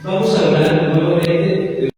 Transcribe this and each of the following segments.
Vamos a hablar nuevamente.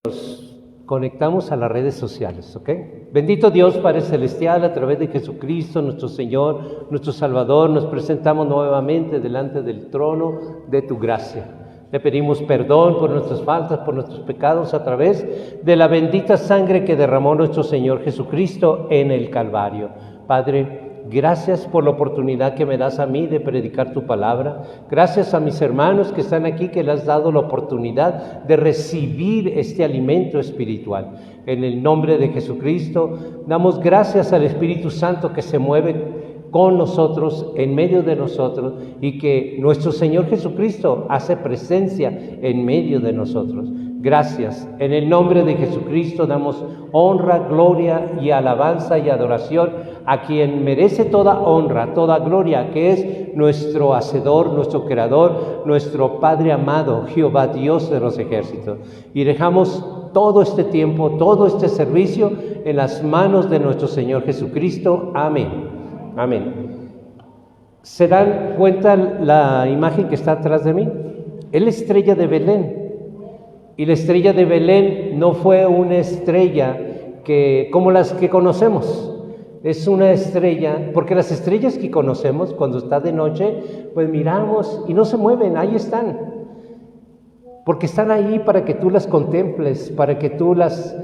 Nos conectamos a las redes sociales, ¿ok? Bendito Dios Padre Celestial, a través de Jesucristo, nuestro Señor, nuestro Salvador, nos presentamos nuevamente delante del trono de tu gracia. Le pedimos perdón por nuestras faltas, por nuestros pecados, a través de la bendita sangre que derramó nuestro Señor Jesucristo en el Calvario. Padre, gracias por la oportunidad que me das a mí de predicar tu palabra. Gracias a mis hermanos que están aquí, que les has dado la oportunidad de recibir este alimento espiritual. En el nombre de Jesucristo, damos gracias al Espíritu Santo que se mueve con nosotros, en medio de nosotros, y que nuestro Señor Jesucristo hace presencia en medio de nosotros. Gracias. En el nombre de Jesucristo damos honra, gloria y alabanza y adoración a quien merece toda honra, toda gloria, que es nuestro Hacedor, nuestro Creador, nuestro Padre amado, Jehová Dios de los ejércitos. Y dejamos todo este tiempo, todo este servicio en las manos de nuestro Señor Jesucristo. Amén. Amén. ¿Se dan cuenta la imagen que está atrás de mí? Es la estrella de Belén. Y la estrella de Belén no fue una estrella como las que conocemos. Es una estrella, porque las estrellas que conocemos, cuando está de noche, pues miramos y no se mueven, ahí están. Porque están ahí para que tú las contemples, para que tú las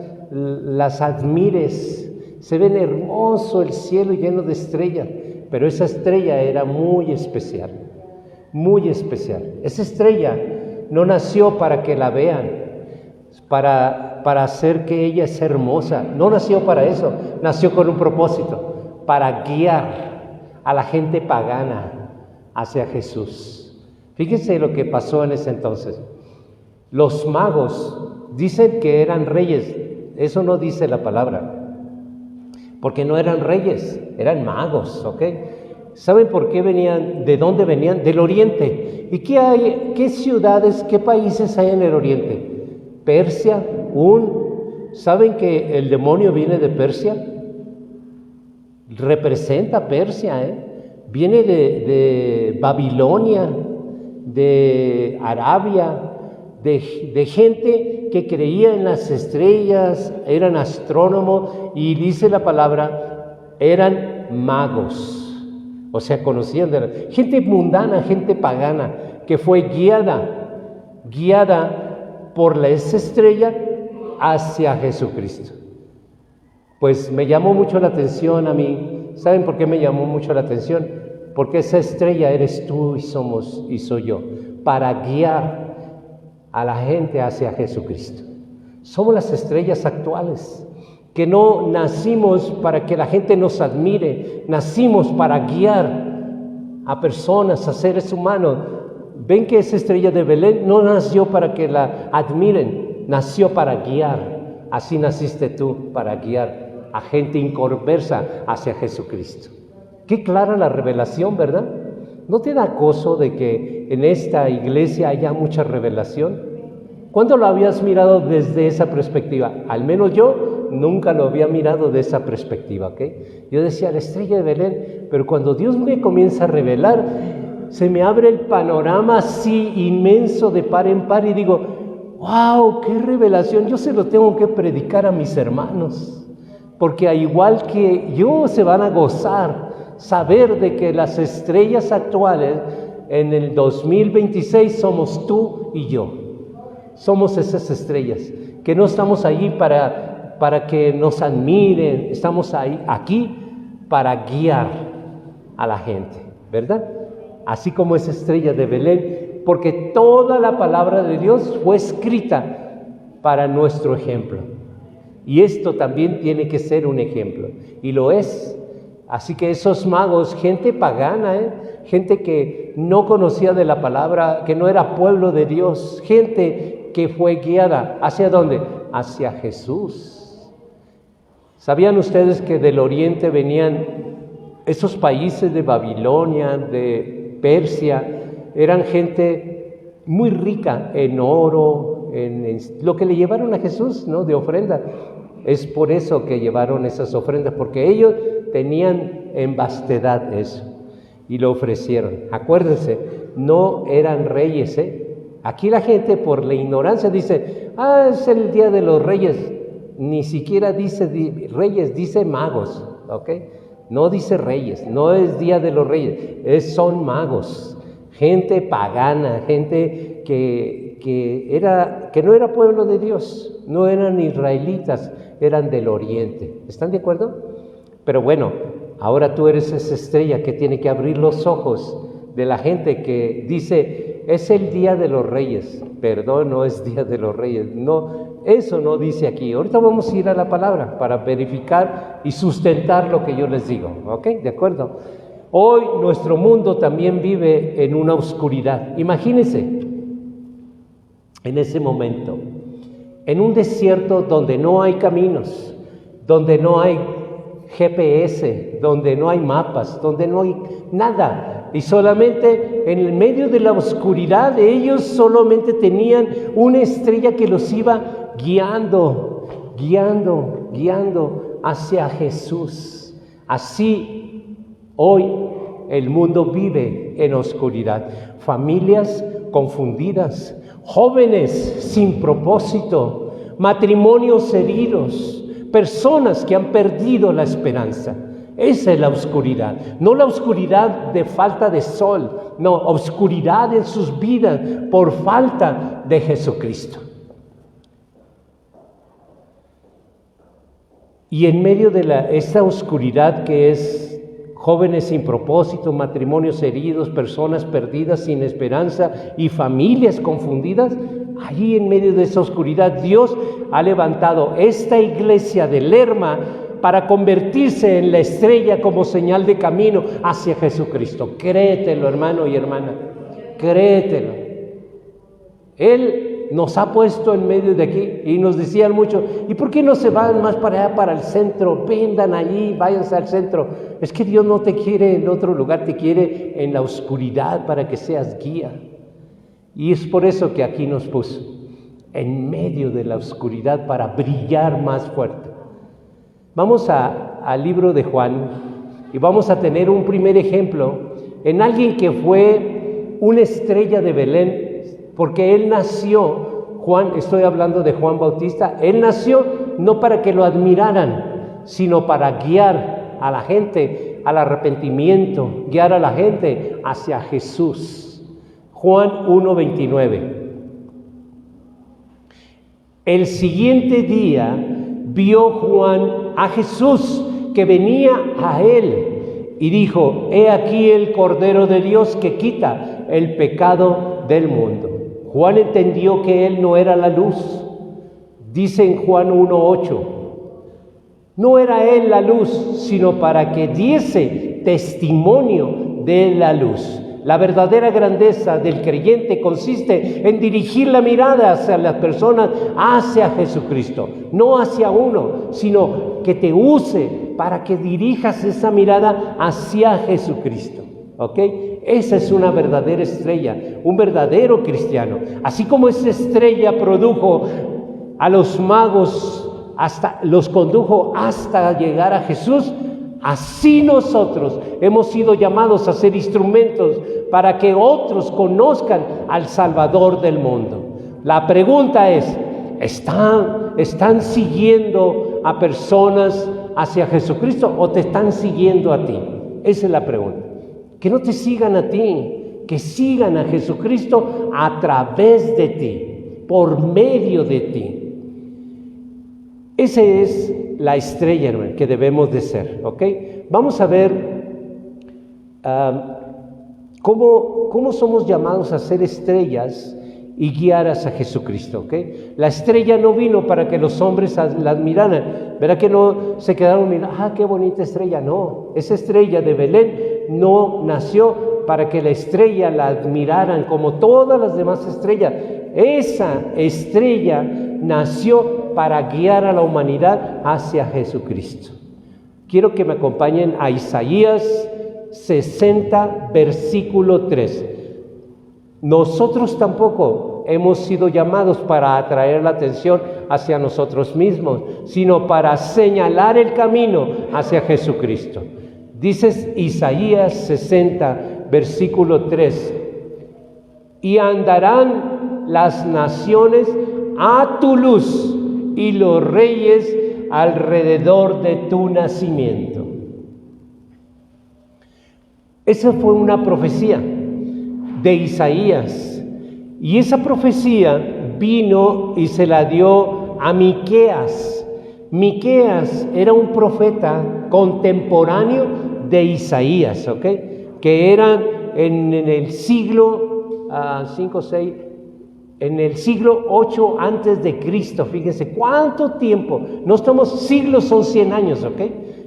admires. Se ven hermoso el cielo lleno de estrellas, pero esa estrella era muy especial, muy especial. Esa estrella no nació para que la vean, para hacer que ella es hermosa. No nació para eso, nació con un propósito, para guiar a la gente pagana hacia Jesús. Fíjense lo que pasó en ese entonces. Los magos dicen que eran reyes, eso no dice la palabra, porque no eran reyes, eran magos, ¿ok? ¿Saben por qué venían? ¿De dónde venían? Del oriente. ¿Y qué hay? ¿Qué ciudades, qué países hay en el oriente? Persia, ¿saben que el demonio viene de Persia? Representa Persia, Viene de Babilonia, de Arabia, de gente que creía en las estrellas, eran astrónomos, y dice la palabra, eran magos. O sea, conocían de gente mundana, gente pagana, que fue guiada por esa estrella hacia Jesucristo. Pues me llamó mucho la atención a mí. ¿Saben por qué me llamó mucho la atención? Porque esa estrella eres tú y soy yo, para guiar a la gente hacia Jesucristo. Somos las estrellas actuales, que no nacimos para que la gente nos admire, nacimos para guiar a personas, a seres humanos. Ven que esa estrella de Belén no nació para que la admiren, nació para guiar. Así naciste tú, para guiar a gente inconversa hacia Jesucristo. Qué clara la revelación, ¿verdad? ¿No te da gozo de que en esta iglesia haya mucha revelación? ¿Cuándo lo habías mirado desde esa perspectiva? Al menos yo nunca lo había mirado de esa perspectiva, ¿ok? Yo decía, la estrella de Belén, pero cuando Dios me comienza a revelar, se me abre el panorama así inmenso de par en par y digo, ¡wow! ¡Qué revelación! Yo se lo tengo que predicar a mis hermanos, porque al igual que yo se van a gozar saber de que las estrellas actuales en el 2026 somos tú y yo. Somos esas estrellas, que no estamos allí para que nos admiren, estamos aquí para guiar a la gente, ¿verdad? Así como esa estrella de Belén, porque toda la palabra de Dios fue escrita para nuestro ejemplo. Y esto también tiene que ser un ejemplo, y lo es. Así que esos magos, gente pagana, gente que no conocía de la palabra, que no era pueblo de Dios, gente que fue guiada, ¿hacia dónde? Hacia Jesús. ¿Sabían ustedes que del oriente venían esos países de Babilonia, de Persia? Eran gente muy rica en oro, en lo que le llevaron a Jesús, ¿no? De ofrenda. Es por eso que llevaron esas ofrendas, porque ellos tenían en vastedad eso y lo ofrecieron. Acuérdense, no eran reyes, Aquí la gente por la ignorancia dice, es el Día de los Reyes. Ni siquiera dice reyes, dice magos, ¿ok? No dice reyes, no es Día de los Reyes, son magos, gente pagana, gente que no era pueblo de Dios, no eran israelitas, eran del oriente. ¿Están de acuerdo? Pero bueno, ahora tú eres esa estrella que tiene que abrir los ojos de la gente que dice, es el Día de los Reyes. Perdón, no es Día de los Reyes, no, eso no dice aquí. Ahorita vamos a ir a la palabra para verificar y sustentar lo que yo les digo, ¿ok? ¿De acuerdo? Hoy nuestro mundo también vive en una oscuridad. Imagínense, en ese momento, en un desierto donde no hay caminos, donde no hay GPS, donde no hay mapas, donde no hay nada. Y solamente en el medio de la oscuridad ellos solamente tenían una estrella que los iba guiando hacia Jesús. Así hoy el mundo vive en oscuridad. Familias confundidas, jóvenes sin propósito, matrimonios heridos, personas que han perdido la esperanza. Esa es la oscuridad, no la oscuridad de falta de sol, no, oscuridad en sus vidas por falta de Jesucristo. Y en medio de esta oscuridad que es jóvenes sin propósito, matrimonios heridos, personas perdidas sin esperanza y familias confundidas, allí en medio de esa oscuridad Dios ha levantado esta iglesia de Lerma para convertirse en la estrella como señal de camino hacia Jesucristo. Créetelo, hermano y hermana, créetelo. Él nos ha puesto en medio de aquí y nos decían mucho, ¿y por qué no se van más para allá, para el centro? Vendan allí, váyanse al centro. Es que Dios no te quiere en otro lugar, te quiere en la oscuridad para que seas guía. Y es por eso que aquí nos puso, en medio de la oscuridad para brillar más fuerte. Vamos al libro de Juan y vamos a tener un primer ejemplo en alguien que fue una estrella de Belén, porque él nació, Juan, estoy hablando de Juan Bautista, él nació no para que lo admiraran, sino para guiar a la gente al arrepentimiento, guiar a la gente hacia Jesús. Juan 1:29. El siguiente día vio Juan a Jesús que venía a él y dijo, he aquí el Cordero de Dios que quita el pecado del mundo. Juan entendió que él no era la luz. Dice en Juan 1:8, no era él la luz, sino para que diese testimonio de la luz. La verdadera grandeza del creyente consiste en dirigir la mirada hacia las personas, hacia Jesucristo, no hacia uno, sino que te use para que dirijas esa mirada hacia Jesucristo. ¿Ok? Esa es una verdadera estrella, un verdadero cristiano. Así como esa estrella produjo a los magos, los condujo hasta llegar a Jesús, así nosotros hemos sido llamados a ser instrumentos para que otros conozcan al Salvador del mundo. La pregunta es, ¿están siguiendo a personas hacia Jesucristo o te están siguiendo a ti? Esa es la pregunta. Que no te sigan a ti, que sigan a Jesucristo a través de ti, por medio de ti. Esa es la estrella, hermano, que debemos de ser, ¿ok? Vamos a ver cómo somos llamados a ser estrellas y guiar hacia Jesucristo, ¿ok? La estrella no vino para que los hombres la admiraran, ¿verdad que no se quedaron mirando? ¡Qué bonita estrella! No, esa estrella de Belén no nació para que la estrella la admiraran como todas las demás estrellas. Esa estrella nació para guiar a la humanidad hacia Jesucristo. Quiero que me acompañen a Isaías 60, versículo 3. Nosotros tampoco hemos sido llamados para atraer la atención hacia nosotros mismos, sino para señalar el camino hacia Jesucristo. Dice Isaías 60, versículo 3, y andarán las naciones a tu luz y los reyes alrededor de tu nacimiento. Esa fue una profecía de Isaías, y esa profecía vino y se la dio a Miqueas. Miqueas era un profeta contemporáneo de Isaías, ¿ok? Que eran en el siglo 5, 6, en el siglo 8 antes de Cristo. Fíjense cuánto tiempo. No estamos siglos, son 100 años, ¿ok?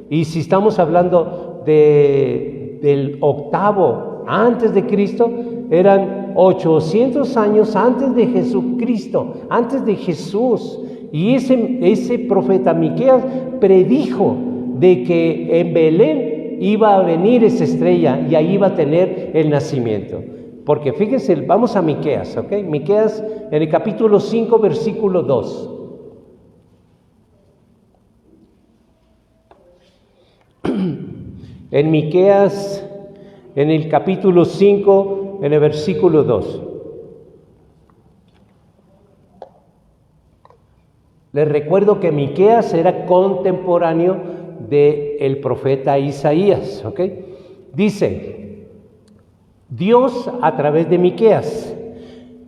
Y si estamos hablando del octavo antes de Cristo, eran 800 años antes de Jesucristo, antes de Jesús. Y ese profeta Miqueas predijo de que en Belén iba a venir esa estrella y ahí iba a tener el nacimiento. Porque fíjense, vamos a Miqueas, ¿ok? Miqueas en el capítulo 5, versículo 2. En Miqueas, en el capítulo 5, en el versículo 2. Les recuerdo que Miqueas era contemporáneo del profeta Isaías, ¿ok? Dice, Dios a través de Miqueas,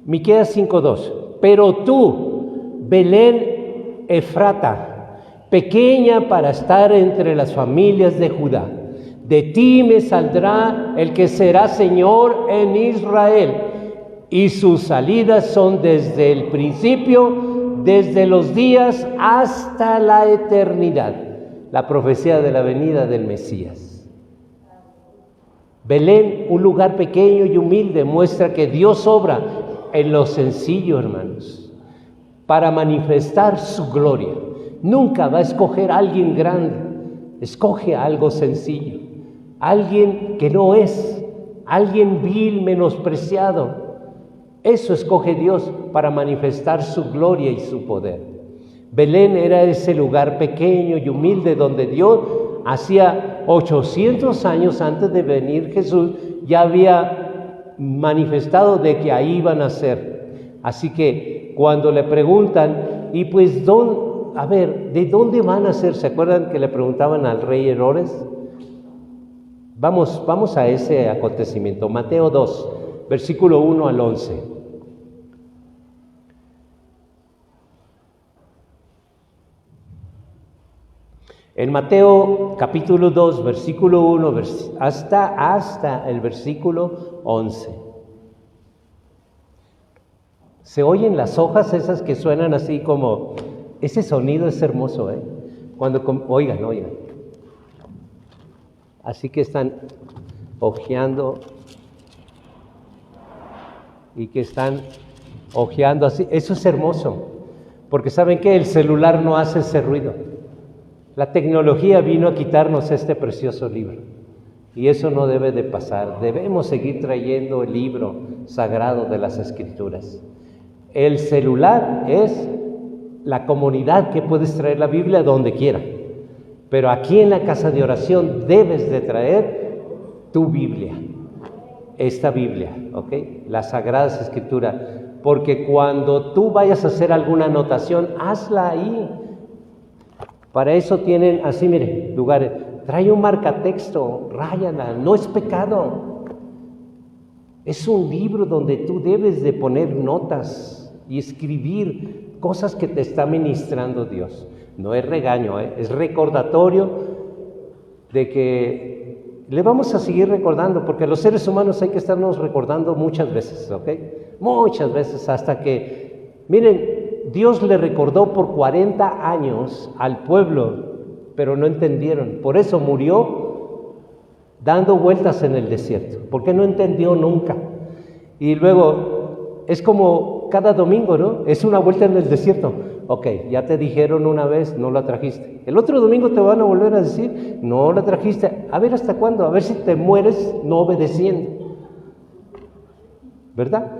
Miqueas 5:2, pero tú, Belén Efrata, pequeña para estar entre las familias de Judá, de ti me saldrá el que será Señor en Israel, y sus salidas son desde el principio, desde los días hasta la eternidad. La profecía de la venida del Mesías. Belén, un lugar pequeño y humilde, muestra que Dios obra en lo sencillo, hermanos, para manifestar su gloria. Nunca va a escoger a alguien grande, escoge algo sencillo, alguien que no es, alguien vil, menospreciado. Eso escoge Dios para manifestar su gloria y su poder. Belén era ese lugar pequeño y humilde donde Dios hacía 800 años antes de venir Jesús ya había manifestado de que ahí iban a ser. Así que cuando le preguntan, y pues, ¿de dónde van a ser? ¿Se acuerdan que le preguntaban al rey Herodes? Vamos a ese acontecimiento. Mateo 2, versículo 1 al 11. En Mateo capítulo 2, versículo 1 hasta el versículo 11. Se oyen las hojas esas que suenan así como, ese sonido es hermoso, ¿eh? Oigan. Así que están hojeando y que están hojeando así. Eso es hermoso, porque ¿saben qué? El celular no hace ese ruido. La tecnología vino a quitarnos este precioso libro y eso no debe de pasar. Debemos seguir trayendo el libro sagrado de las Escrituras. El celular es la comodidad que puedes traer la Biblia donde quiera, pero aquí en la casa de oración debes de traer tu Biblia, esta Biblia, ¿ok? Las Sagradas Escrituras, porque cuando tú vayas a hacer alguna anotación, hazla ahí. Para eso tienen así, miren, lugares. Trae un marcatexto, ráyala, no es pecado. Es un libro donde tú debes de poner notas y escribir cosas que te está ministrando Dios. No es regaño, es recordatorio de que le vamos a seguir recordando, porque los seres humanos hay que estarnos recordando muchas veces, ¿ok? Muchas veces hasta que, miren, Dios le recordó por 40 años al pueblo, pero no entendieron. Por eso murió dando vueltas en el desierto, porque no entendió nunca. Y luego es como cada domingo, ¿no? Es una vuelta en el desierto. Ok, ya te dijeron una vez, no la trajiste. El otro domingo te van a volver a decir, no la trajiste. A ver hasta cuándo, a ver si te mueres no obedeciendo. ¿Verdad?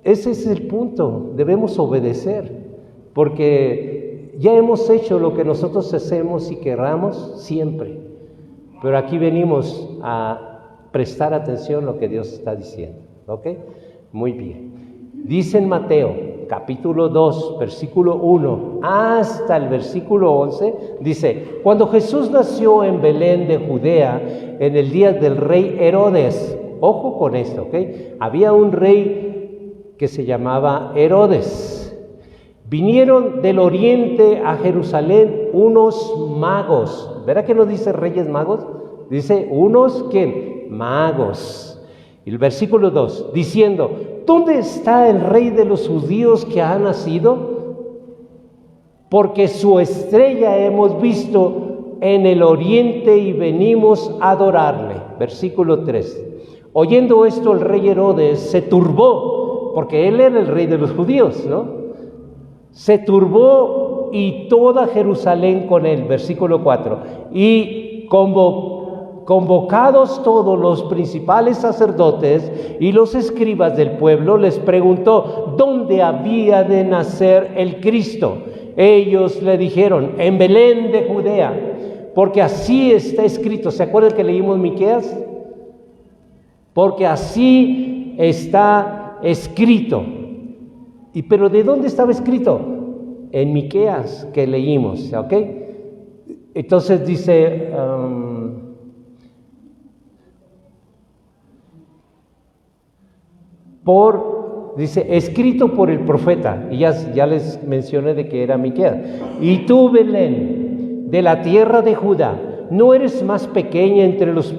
Ese es el punto, debemos obedecer, porque ya hemos hecho lo que nosotros hacemos y querramos siempre, pero aquí venimos a prestar atención a lo que Dios está diciendo, ¿ok? Muy bien. Dice en Mateo, capítulo 2, versículo 1, hasta el versículo 11, dice, cuando Jesús nació en Belén de Judea, en el día del rey Herodes, ojo con esto, ¿ok? Había un rey que se llamaba Herodes. Vinieron del oriente a Jerusalén unos magos. ¿Verá que no dice reyes magos? Dice unos, ¿quién? Magos. Y el versículo 2, diciendo, ¿dónde está el rey de los judíos que ha nacido? Porque su estrella hemos visto en el oriente y venimos a adorarle. Versículo 3. Oyendo esto, el rey Herodes se turbó, porque él era el rey de los judíos, ¿no? Se turbó y toda Jerusalén con él. Versículo 4. Y convocados todos los principales sacerdotes y los escribas del pueblo, les preguntó dónde había de nacer el Cristo. Ellos le dijeron, en Belén de Judea, porque así está escrito. ¿Se acuerdan que leímos Miqueas? Porque así está escrito. ¿Pero de dónde estaba escrito? En Miqueas, que leímos, ¿ok? Entonces dice, dice, escrito por el profeta, y ya les mencioné de que era Miqueas. Y tú, Belén, de la tierra de Judá, ¿no eres más pequeña entre los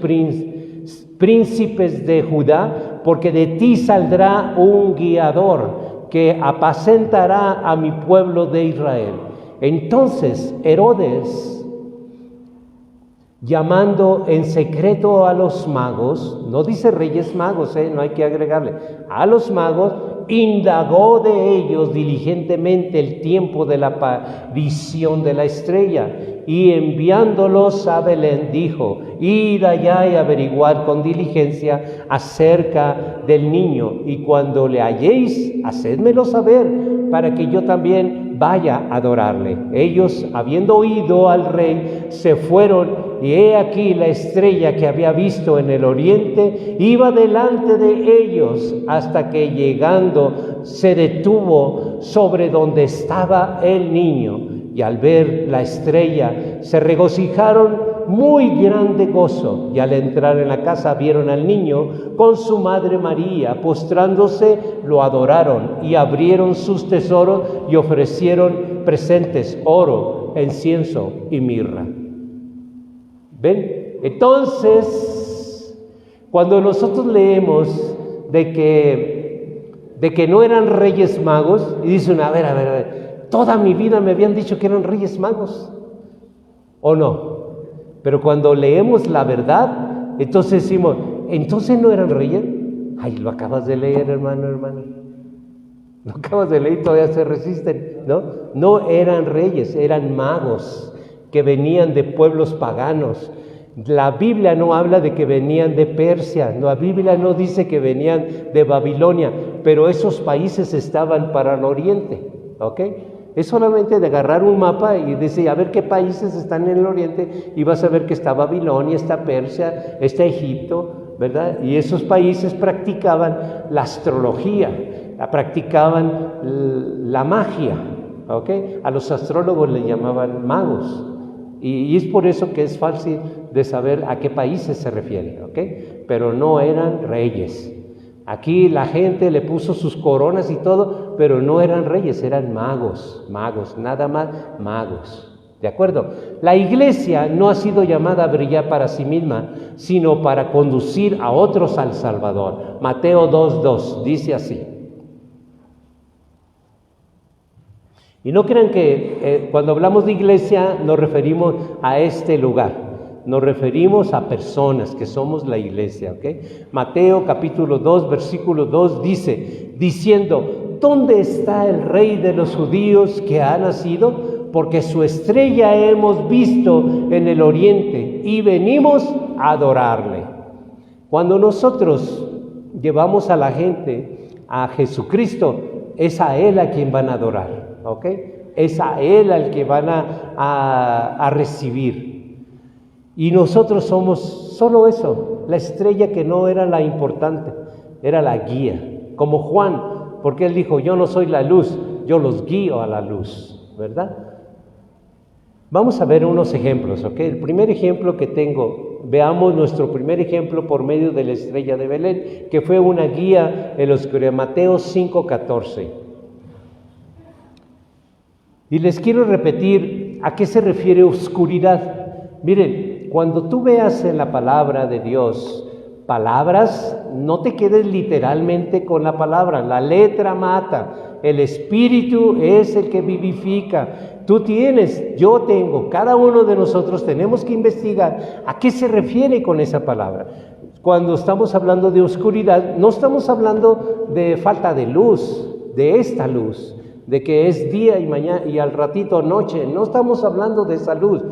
príncipes de Judá? Porque de ti saldrá un guiador que apacentará a mi pueblo de Israel. Entonces Herodes, llamando en secreto a los magos, no dice reyes magos, no hay que agregarle, a los magos, indagó de ellos diligentemente el tiempo de la aparición de la estrella, y enviándolos a Belén dijo, id allá y averiguad con diligencia acerca del niño, y cuando le halléis, hacedmelo saber, para que yo también vaya a adorarle. Ellos, habiendo oído al rey, se fueron, y he aquí la estrella que había visto en el oriente iba delante de ellos, hasta que llegando se detuvo sobre donde estaba el niño. Y al ver la estrella se regocijaron muy grande gozo, y al entrar en la casa vieron al niño con su madre María, postrándose lo adoraron y abrieron sus tesoros y ofrecieron presentes, oro, incienso y mirra. ¿Ven? Entonces, cuando nosotros leemos de que no eran reyes magos, y dicen, a ver, toda mi vida me habían dicho que eran reyes magos, ¿o no? Pero cuando leemos la verdad, entonces decimos, ¿entonces no eran reyes? Ay, lo acabas de leer, hermano. Lo acabas de leer y todavía se resisten, ¿no? No eran reyes, eran magos que venían de pueblos paganos. La Biblia no habla de que venían de Persia, la Biblia no dice que venían de Babilonia, pero esos países estaban para el oriente, ¿ok? Es solamente de agarrar un mapa y decir, a ver qué países están en el oriente, y vas a ver que está Babilonia, está Persia, está Egipto, ¿verdad? Y esos países practicaban la astrología, practicaban la magia, ¿ok? A los astrólogos le llamaban magos, y es por eso que es fácil de saber a qué países se refiere, ¿ok? Pero no eran reyes. Aquí la gente le puso sus coronas y todo, pero no eran reyes, eran magos, nada más magos. ¿De acuerdo? La iglesia no ha sido llamada a brillar para sí misma, sino para conducir a otros al Salvador. Mateo 2:2 dice así. Y no crean que cuando hablamos de iglesia nos referimos a este lugar. Nos referimos a personas que somos la iglesia, ¿ok? Mateo capítulo 2, versículo 2 dice, diciendo, ¿dónde está el rey de los judíos que ha nacido? Porque su estrella hemos visto en el oriente y venimos a adorarle. Cuando nosotros llevamos a la gente a Jesucristo, es a Él a quien van a adorar, ¿ok? Es a Él al que van a recibir. Y nosotros somos solo eso, la estrella que no era la importante, era la guía. Como Juan, porque Él dijo, yo no soy la luz, yo los guío a la luz, ¿verdad? Vamos a ver unos ejemplos, ¿ok? El primer ejemplo que tengo, veamos nuestro primer ejemplo por medio de la estrella de Belén, que fue una guía en los Mateo 5:14. Y les quiero repetir a qué se refiere oscuridad. Miren, cuando tú veas en la palabra de Dios palabras, no te quedes literalmente con la palabra. La letra mata, el espíritu es el que vivifica. Tú tienes, yo tengo, cada uno de nosotros tenemos que investigar a qué se refiere con esa palabra. Cuando estamos hablando de oscuridad, no estamos hablando de falta de luz, de esta luz, de que es día y mañana y al ratito noche. No estamos hablando de esa luz.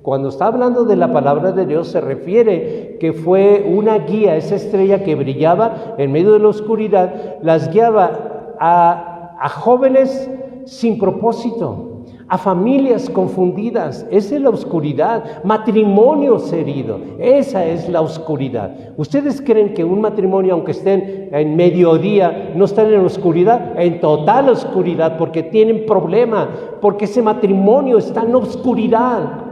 Cuando está hablando de la palabra de Dios, se refiere que fue una guía, esa estrella que brillaba en medio de la oscuridad, las guiaba a jóvenes sin propósito, a familias confundidas. Esa es la oscuridad. Matrimonios heridos, esa es la oscuridad. ¿Ustedes creen que un matrimonio, aunque estén en mediodía, no están en oscuridad? En total oscuridad, porque tienen problema, porque ese matrimonio está en oscuridad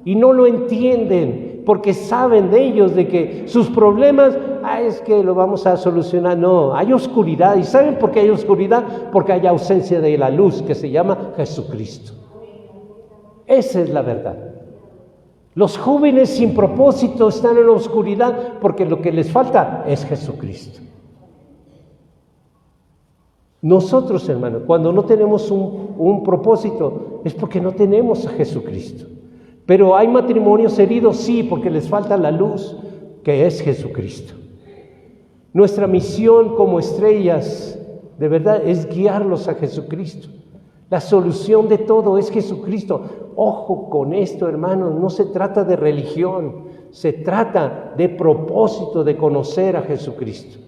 y no lo entienden, porque saben de ellos de que sus problemas, es que lo vamos a solucionar. No, hay oscuridad. ¿Y saben por qué hay oscuridad? Porque hay ausencia de la luz que se llama Jesucristo. Esa es la verdad. Los jóvenes sin propósito están en la oscuridad porque lo que les falta es Jesucristo. Nosotros, hermanos, cuando no tenemos un propósito, es porque no tenemos a Jesucristo. Pero hay matrimonios heridos, sí, porque les falta la luz, que es Jesucristo. Nuestra misión como estrellas, de verdad, es guiarlos a Jesucristo. La solución de todo es Jesucristo. Ojo con esto, hermanos, no se trata de religión, se trata de propósito de conocer a Jesucristo.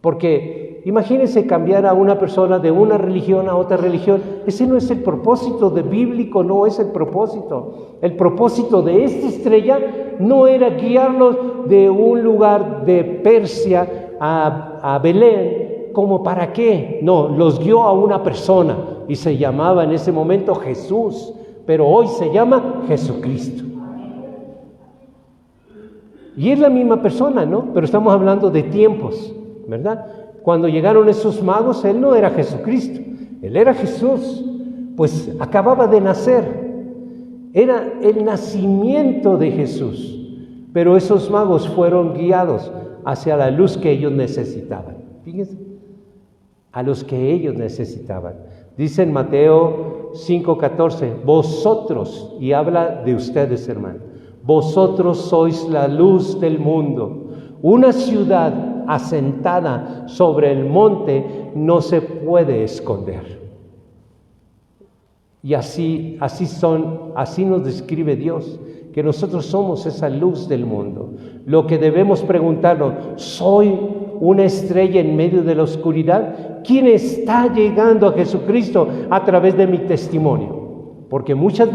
Porque imagínense cambiar a una persona de una religión a otra religión. Ese no es el propósito de bíblico, no es el propósito. El propósito de esta estrella no era guiarlos de un lugar de Persia a Belén, ¿como para qué? No, los guió a una persona y se llamaba en ese momento Jesús, pero hoy se llama Jesucristo. Y es la misma persona, ¿no? Pero estamos hablando de tiempos, ¿verdad? Cuando llegaron esos magos, Él no era Jesucristo, Él era Jesús, pues acababa de nacer. Era el nacimiento de Jesús, pero esos magos fueron guiados hacia la luz que ellos necesitaban. Fíjense, a los que ellos necesitaban. Dice en Mateo 5:14, vosotros, y habla de ustedes, hermanos, vosotros sois la luz del mundo. Una ciudad asentada sobre el monte no se puede esconder. Y así nos describe Dios, que nosotros somos esa luz del mundo. Lo que debemos preguntarnos, ¿soy una estrella en medio de la oscuridad? ¿Quién está llegando a Jesucristo a través de mi testimonio? Porque muchas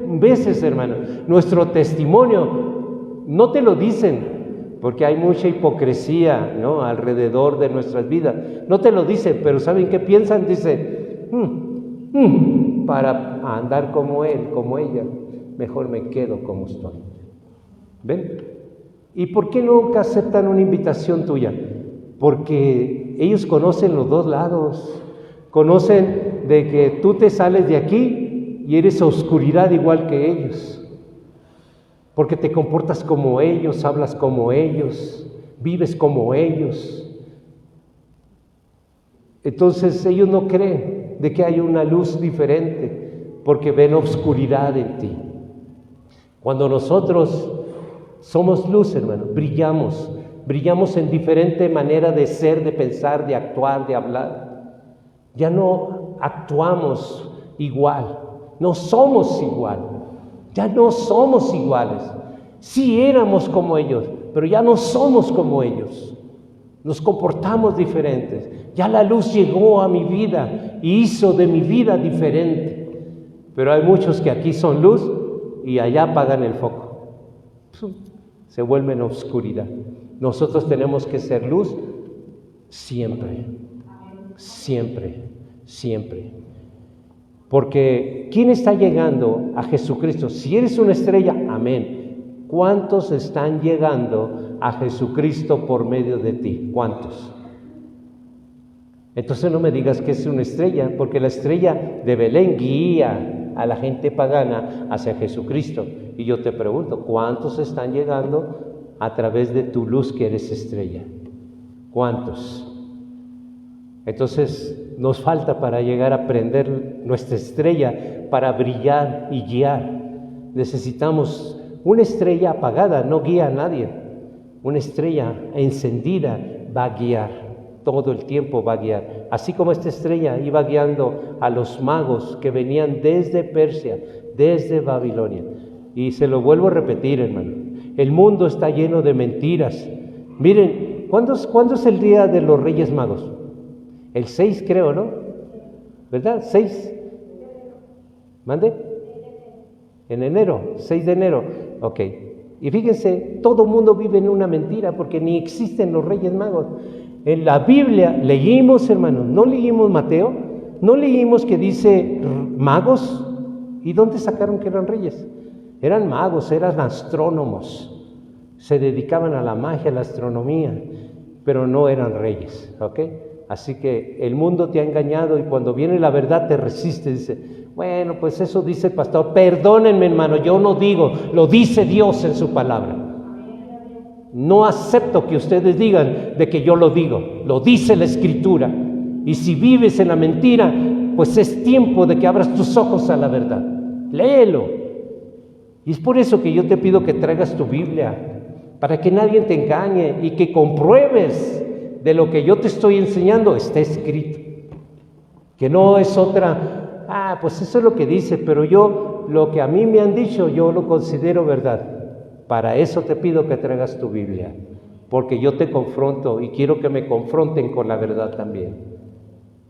veces, hermano, nuestro testimonio no te lo dicen, porque hay mucha hipocresía, ¿no?, alrededor de nuestras vidas. No te lo dicen, pero ¿saben qué piensan? Dicen, para andar como él, como ella, mejor me quedo como estoy. ¿Ven? ¿Y por qué nunca aceptan una invitación tuya? Porque ellos conocen los dos lados. Conocen de que tú te sales de aquí y eres oscuridad igual que ellos. Porque te comportas como ellos, hablas como ellos, vives como ellos. Entonces ellos no creen de que hay una luz diferente, porque ven oscuridad en ti. Cuando nosotros somos luz, hermano, brillamos en diferente manera de ser, de pensar, de actuar, de hablar. Ya no actuamos igual, no somos igual, ya no somos iguales. Sí éramos como ellos, pero ya no somos como ellos. Nos comportamos diferentes. Ya la luz llegó a mi vida y hizo de mi vida diferente. Pero hay muchos que aquí son luz y allá apagan el foco. Se vuelven oscuridad. Nosotros tenemos que ser luz siempre. Siempre, siempre. Porque ¿quién está llegando a Jesucristo? Si eres una estrella, amén. ¿Cuántos están llegando a Jesucristo por medio de ti? ¿Cuántos? Entonces no me digas que es una estrella, porque la estrella de Belén guía a la gente pagana hacia Jesucristo. Y yo te pregunto, ¿cuántos están llegando a través de tu luz que eres estrella? ¿Cuántos? Entonces nos falta para llegar a prender nuestra estrella, para brillar y guiar. Necesitamos una estrella apagada, no guía a nadie. Una estrella encendida va a guiar, todo el tiempo va a guiar. Así como esta estrella iba guiando a los magos que venían desde Persia, desde Babilonia. Y se lo vuelvo a repetir, hermano, el mundo está lleno de mentiras. Miren, ¿cuándo es el día de los Reyes Magos? El 6 creo, ¿no? ¿Verdad? 6. ¿Mande? En enero, 6 de enero. Ok. Y fíjense, todo el mundo vive en una mentira porque ni existen los Reyes Magos. En la Biblia leímos, hermanos, no leímos Mateo, no leímos que dice magos. ¿Y dónde sacaron que eran reyes? Eran magos, eran astrónomos. Se dedicaban a la magia, a la astronomía, pero no eran reyes, ¿ok? Así que el mundo te ha engañado y cuando viene la verdad te resiste, dice, bueno, pues eso dice el pastor. Perdónenme, hermano, yo no digo, lo dice Dios en su palabra. No acepto que ustedes digan de que yo lo digo, lo dice la Escritura. Y si vives en la mentira, pues es tiempo de que abras tus ojos a la verdad. Léelo. Y es por eso que yo te pido que traigas tu Biblia, para que nadie te engañe y que compruebes de lo que yo te estoy enseñando está escrito, que no es otra, pues eso es lo que dice, pero yo, lo que a mí me han dicho, yo lo considero verdad. Para eso te pido que traigas tu Biblia, porque yo te confronto y quiero que me confronten con la verdad también,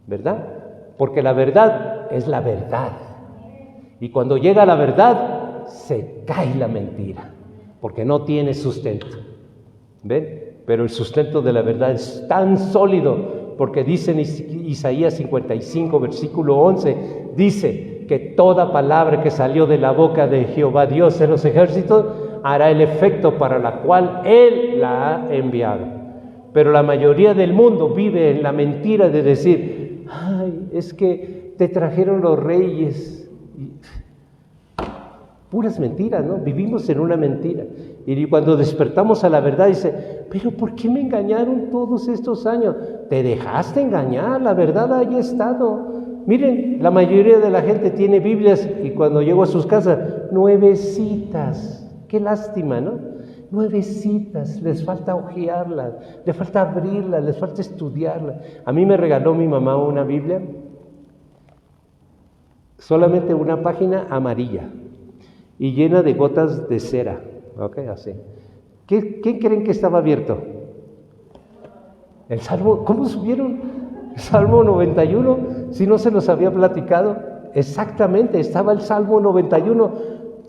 ¿verdad? Porque la verdad es la verdad, y cuando llega la verdad, se cae la mentira, porque no tiene sustento, ¿ven? Pero el sustento de la verdad es tan sólido, porque dice en Isaías 55, versículo 11, dice que toda palabra que salió de la boca de Jehová Dios de los ejércitos hará el efecto para la cual Él la ha enviado. Pero la mayoría del mundo vive en la mentira de decir, ay, es que te trajeron los reyes. Puras mentiras, ¿no? Vivimos en una mentira. Y cuando despertamos a la verdad dice, pero ¿por qué me engañaron todos estos años? Te dejaste engañar, la verdad ahí ha estado. Miren, la mayoría de la gente tiene Biblias y cuando llego a sus casas, nuevecitas. Qué lástima, ¿no? Nuevecitas, les falta hojearlas, les falta abrirlas, les falta estudiarlas. A mí me regaló mi mamá una Biblia, solamente una página amarilla y llena de gotas de cera, ¿ok? Así. ¿Qué creen que estaba abierto? El Salmo, ¿cómo subieron? El Salmo 91, si no se los había platicado, exactamente, estaba el Salmo 91,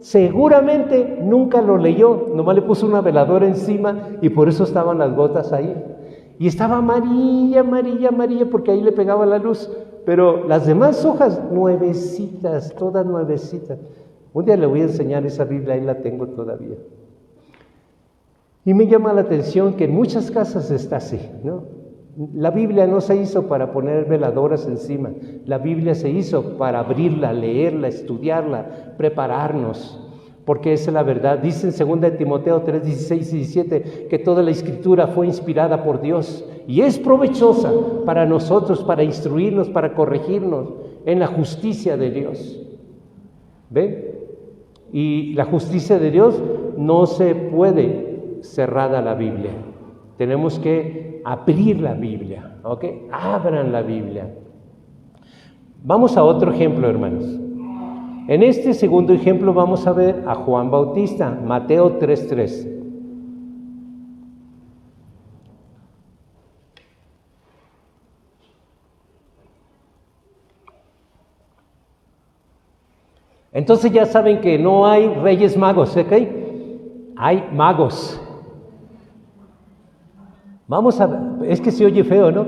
seguramente nunca lo leyó, nomás le puso una veladora encima y por eso estaban las gotas ahí. Y estaba amarilla, amarilla, amarilla, porque ahí le pegaba la luz, pero las demás hojas, nuevecitas, todas nuevecitas. Un día le voy a enseñar esa Biblia, ahí la tengo todavía. Y me llama la atención que en muchas casas está así, ¿no? La Biblia no se hizo para poner veladoras encima, la Biblia se hizo para abrirla, leerla, estudiarla, prepararnos, porque esa es la verdad. Dice en 2 Timoteo 3, 16 y 17 que toda la Escritura fue inspirada por Dios y es provechosa para nosotros, para instruirnos, para corregirnos en la justicia de Dios. ¿Ven? Y la justicia de Dios no se puede cerrada la Biblia. Tenemos que abrir la Biblia, ¿ok? Abran la Biblia. Vamos a otro ejemplo, hermanos. En este segundo ejemplo vamos a ver a Juan Bautista, Mateo 3:3. Entonces ya saben que no hay reyes magos, ¿ok? Hay magos. Vamos a ver, es que se oye feo, ¿no?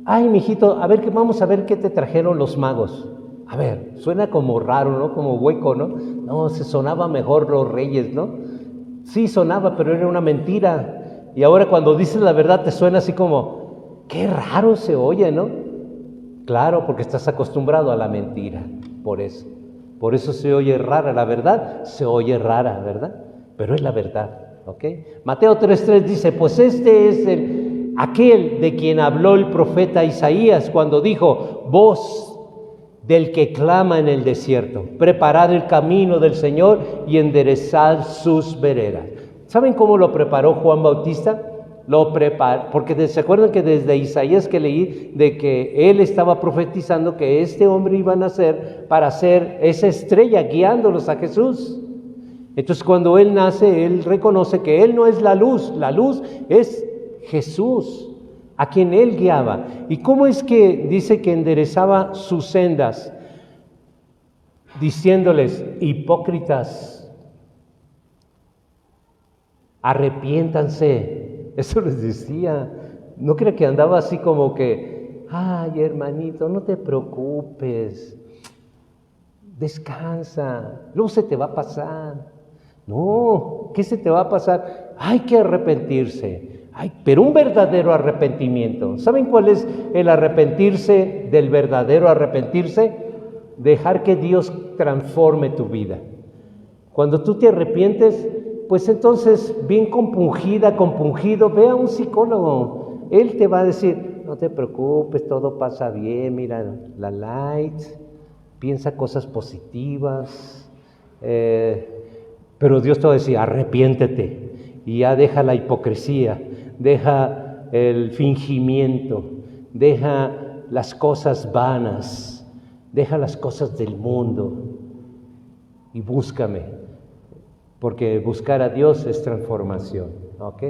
Ay, mijito, a ver, vamos a ver qué te trajeron los magos. A ver, suena como raro, ¿no? Como hueco, ¿no? No, se sonaba mejor los reyes, ¿no? Sí sonaba, pero era una mentira. Y ahora cuando dices la verdad te suena así como, qué raro se oye, ¿no? Claro, porque estás acostumbrado a la mentira, por eso. Por eso se oye rara, la verdad se oye rara, ¿verdad? Pero es la verdad, ¿ok? Mateo 3:3 dice, pues este es aquel de quien habló el profeta Isaías cuando dijo, voz del que clama en el desierto, preparad el camino del Señor y enderezad sus veredas. ¿Saben cómo lo preparó Juan Bautista? Lo preparó, porque se acuerdan que desde Isaías que leí, de que él estaba profetizando que este hombre iba a nacer para ser esa estrella guiándolos a Jesús. Entonces cuando él nace, él reconoce que él no es la luz es Jesús, a quien él guiaba. ¿Y cómo es que dice que enderezaba sus sendas? Diciéndoles, hipócritas, arrepiéntanse. Eso les decía. No crea que andaba así como que, ay, hermanito, no te preocupes, descansa, luego se te va a pasar. No, ¿qué se te va a pasar? Hay que arrepentirse. Pero un verdadero arrepentimiento. ¿Saben cuál es el arrepentirse del verdadero arrepentirse? Dejar que Dios transforme tu vida. Cuando tú te arrepientes, pues entonces, bien compungido, ve a un psicólogo. Él te va a decir, no te preocupes, todo pasa bien, mira la light, piensa cosas positivas. Pero Dios te va a decir, arrepiéntete y ya deja la hipocresía, deja el fingimiento, deja las cosas vanas, deja las cosas del mundo y búscame. Porque buscar a Dios es transformación, ¿ok?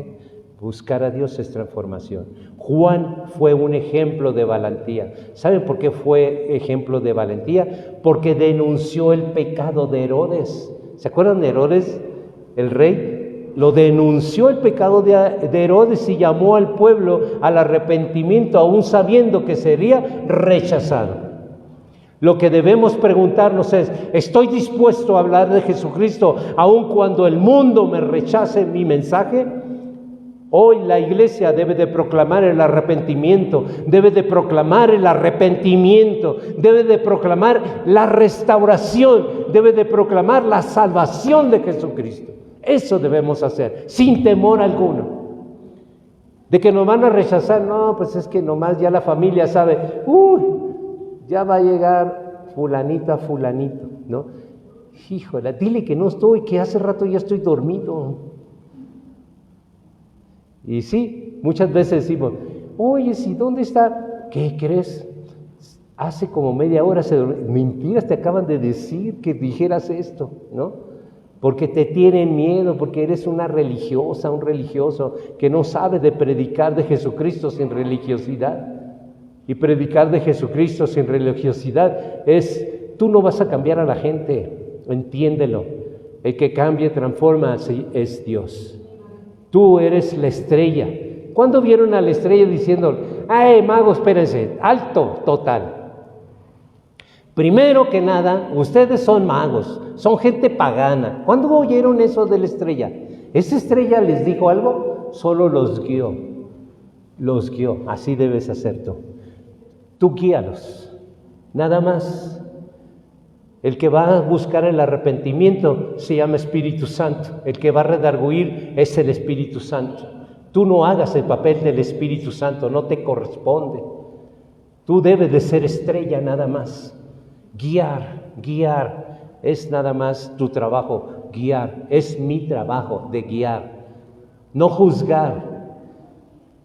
Buscar a Dios es transformación. Juan fue un ejemplo de valentía. ¿Saben por qué fue ejemplo de valentía? Porque denunció el pecado de Herodes. ¿Se acuerdan de Herodes, el rey? Lo denunció el pecado de Herodes y llamó al pueblo al arrepentimiento, aún sabiendo que sería rechazado. Lo que debemos preguntarnos es, ¿estoy dispuesto a hablar de Jesucristo aun cuando el mundo me rechace mi mensaje? Hoy la iglesia debe de proclamar el arrepentimiento, debe de proclamar la restauración, debe de proclamar la salvación de Jesucristo. Eso debemos hacer, sin temor alguno. De que nos van a rechazar, no, pues es que nomás ya la familia sabe, ya va a llegar fulanito, ¿no? Híjole, dile que no estoy, que hace rato ya estoy dormido. Y sí, muchas veces decimos, oye, ¿sí dónde está? ¿Qué crees? Hace como media hora se durmió. Mentiras te acaban de decir que dijeras esto, ¿no? Porque te tienen miedo, porque eres una religiosa, un religioso que no sabe de predicar de Jesucristo sin religiosidad. Y predicar de Jesucristo sin religiosidad tú no vas a cambiar a la gente, entiéndelo. El que cambia, transforma, es Dios. Tú eres la estrella. ¿Cuándo vieron a la estrella diciendo, ay, mago, espérense, alto, total? Primero que nada, ustedes son magos, son gente pagana. ¿Cuándo oyeron eso de la estrella? ¿Esa estrella les dijo algo? Solo los guió, así debes hacer tú. Tú guíalos, nada más. El que va a buscar el arrepentimiento se llama Espíritu Santo. El que va a redarguir es el Espíritu Santo. Tú no hagas el papel del Espíritu Santo, no te corresponde. Tú debes de ser estrella nada más. Guiar es nada más tu trabajo, guiar. Es mi trabajo de guiar, no juzgar.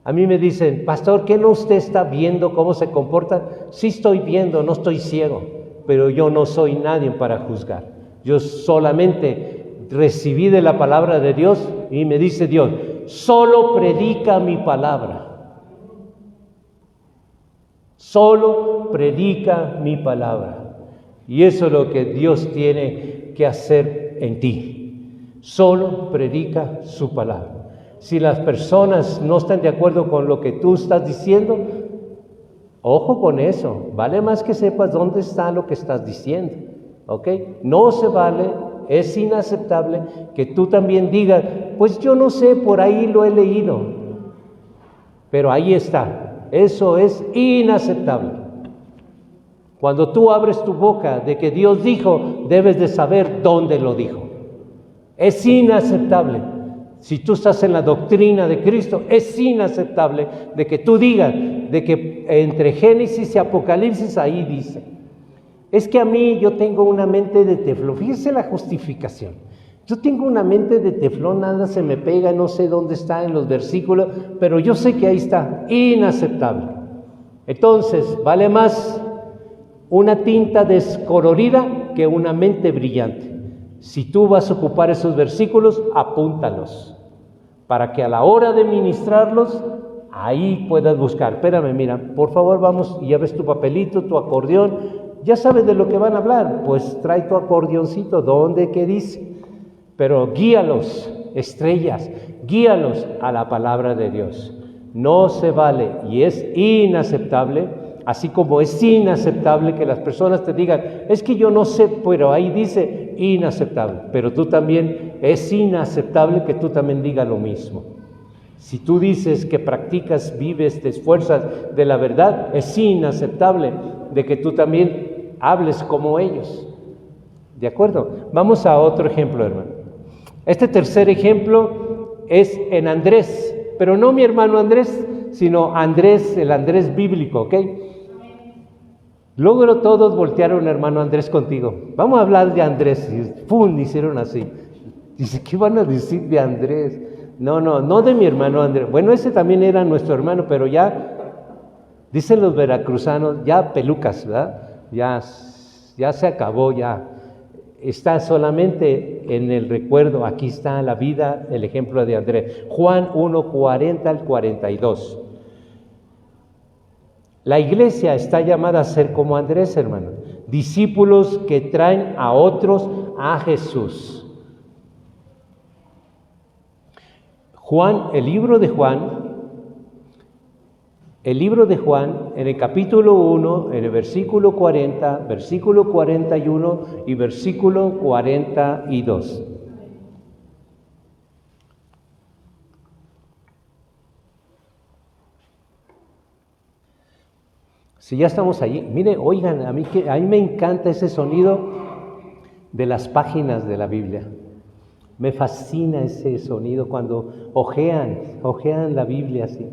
A mí me dicen, pastor, ¿qué no usted está viendo cómo se comporta? Sí estoy viendo, no estoy ciego, pero yo no soy nadie para juzgar. Yo solamente recibí de la palabra de Dios y me dice Dios, solo predica mi palabra. Solo predica mi palabra. Y eso es lo que Dios tiene que hacer en ti. Solo predica su palabra. Si las personas no están de acuerdo con lo que tú estás diciendo, Ojo con eso, vale más que sepas dónde está lo que estás diciendo, ¿ok? No se vale, es inaceptable que tú también digas, pues yo no sé, por ahí lo he leído, pero ahí está, eso es inaceptable. Cuando tú abres tu boca de que Dios dijo, debes de saber dónde lo dijo. Es inaceptable. Si tú estás en la doctrina de Cristo, es inaceptable de que tú digas, de que entre Génesis y Apocalipsis ahí dice. Es que a mí yo tengo una mente de teflón. Fíjese la justificación. Yo tengo una mente de teflón, nada se me pega, no sé dónde está en los versículos, pero yo sé que ahí está, inaceptable. Entonces, vale más una tinta descolorida que una mente brillante. Si tú vas a ocupar esos versículos, apúntalos, para que a la hora de ministrarlos, ahí puedas buscar. Espérame, mira, por favor, vamos, y ya ves tu papelito, tu acordeón, ya sabes de lo que van a hablar, pues trae tu acordeoncito, ¿dónde, qué dice? Pero guíalos, estrellas, guíalos a la palabra de Dios. No se vale y es inaceptable. Así como es inaceptable que las personas te digan, es que yo no sé, pero ahí dice inaceptable. Pero tú también, es inaceptable que tú también digas lo mismo. Si tú dices que practicas, vives, te esfuerzas de la verdad, es inaceptable de que tú también hables como ellos. ¿De acuerdo? Vamos a otro ejemplo, hermano. Este tercer ejemplo es en Andrés, pero no mi hermano Andrés, sino Andrés, el Andrés bíblico, ¿ok? Luego todos voltearon, hermano Andrés, contigo. Vamos a hablar de Andrés. Y ¡pum! Hicieron así. Dice, ¿qué van a decir de Andrés? No de mi hermano Andrés. Bueno, ese también era nuestro hermano, pero ya, dicen los veracruzanos, ya pelucas, ¿verdad? Ya se acabó, ya. Está solamente en el recuerdo. Aquí está la vida, el ejemplo de Andrés. Juan 1, 40 al 42. La iglesia está llamada a ser como Andrés, hermano. Discípulos que traen a otros a Jesús. El libro de Juan, en el capítulo 1, en el versículo 40, versículo 41 y versículo 42. Si ya estamos allí, mire, oigan, a mí me encanta ese sonido de las páginas de la Biblia. Me fascina ese sonido cuando ojean la Biblia así.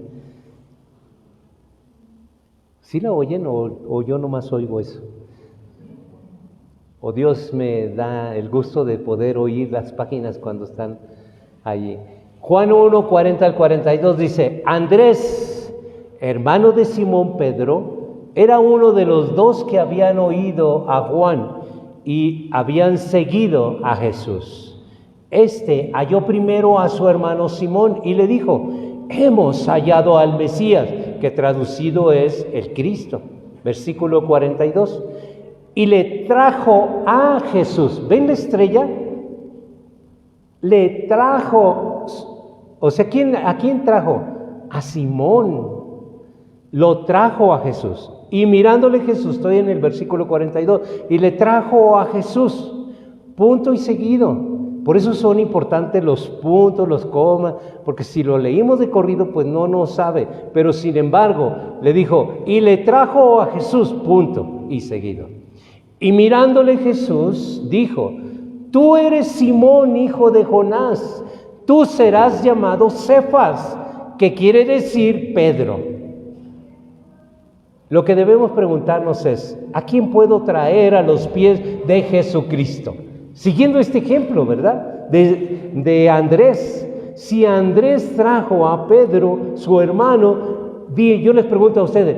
¿Sí la oyen o yo nomás oigo eso? O Dios me da el gusto de poder oír las páginas cuando están allí. Juan 1, 40 al 42 dice, Andrés, hermano de Simón Pedro, era uno de los dos que habían oído a Juan y habían seguido a Jesús. Este halló primero a su hermano Simón y le dijo, hemos hallado al Mesías, que traducido es el Cristo. Versículo 42. Y le trajo a Jesús. ¿Ven la estrella? Le trajo, o sea, ¿a quién trajo? A Simón. Lo trajo a Jesús. Y mirándole Jesús, estoy en el versículo 42, y le trajo a Jesús, punto y seguido. Por eso son importantes los puntos, los comas, porque si lo leímos de corrido, pues no nos sabe. Pero sin embargo, le dijo, y le trajo a Jesús, punto y seguido. Y mirándole Jesús, dijo, tú eres Simón, hijo de Jonás, tú serás llamado Cefas, que quiere decir Pedro. Lo que debemos preguntarnos es, ¿a quién puedo traer a los pies de Jesucristo? Siguiendo este ejemplo, ¿verdad? De Andrés. Si Andrés trajo a Pedro, su hermano, yo les pregunto a ustedes,